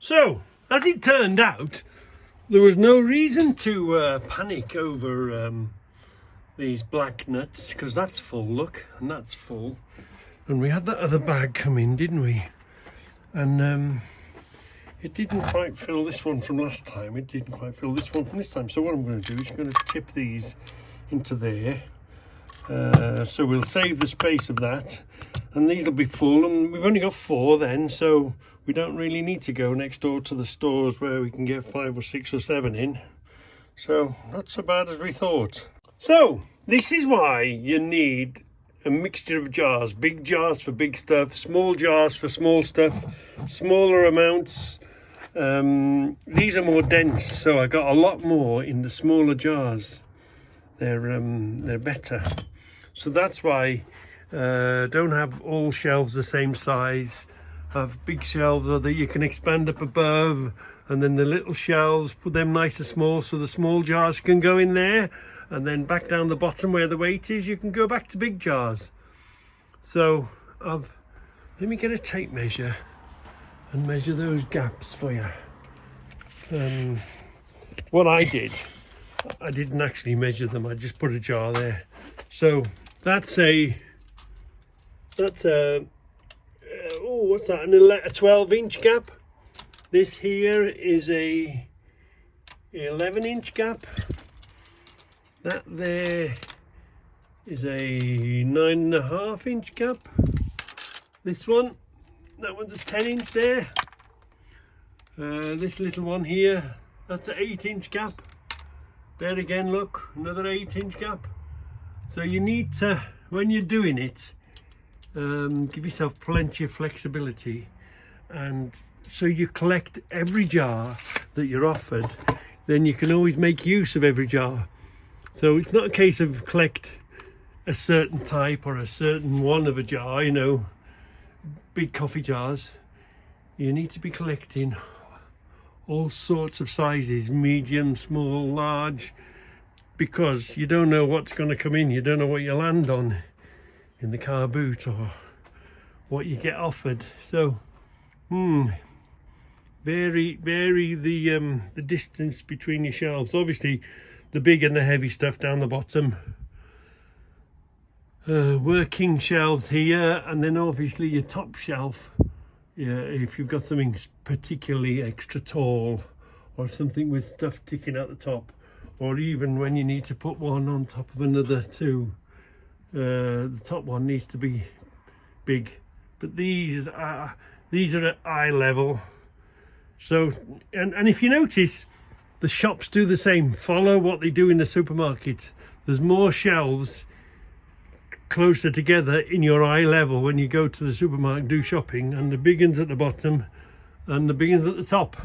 So, as it turned out, there was no reason to panic over these black nuts, because that's full, look, and that's full. And we had that other bag come in, didn't we? And it didn't quite fill this one from last time. It didn't quite fill this one from this time. So what I'm going to do is I'm going to tip these into there. So we'll save the space of that. And these will be full, and we've only got 4 then, so we don't really need to go next door to the stores where we can get 5 or 6 or 7 in. So not so bad as we thought. So this is why you need a mixture of jars. Big jars for big stuff, small jars for small stuff, smaller amounts. These are more dense, so I got a lot more in the smaller jars. They're better. So that's why don't have all shelves the same size. Have big shelves that you can expand up above, and then the little shelves, put them nice and small so the small jars can go in there, and then back down the bottom where the weight is you can go back to big jars. So let me get a tape measure and measure those gaps for you. What I did, I didn't actually measure them, I just put a jar there. So that's a what's that, a 12-inch gap. This here is a 11-inch gap. That there is a 9.5-inch gap. This one, that one's a 10-inch there. This little one here, that's an 8-inch gap. There again, look, another 8-inch gap. So you need to, when you're doing it, give yourself plenty of flexibility, and so you collect every jar that you're offered, then you can always make use of every jar. So it's not a case of collect a certain type or a certain one of a jar, you know, big coffee jars. You need to be collecting all sorts of sizes, medium, small, large, because you don't know what's going to come in. You don't know what you land on in the car boot or what you get offered. So vary the distance between your shelves. Obviously the big and the heavy stuff down the bottom, working shelves here, and then obviously your top shelf. Yeah, if you've got something particularly extra tall or something with stuff ticking out the top, or even when you need to put one on top of another too, the top one needs to be big. But these are at eye level. So and if you notice, the shops do the same. Follow what they do in the supermarket. There's more shelves closer together in your eye level when you go to the supermarket and do shopping, and the big ones at the bottom and the big ones at the top.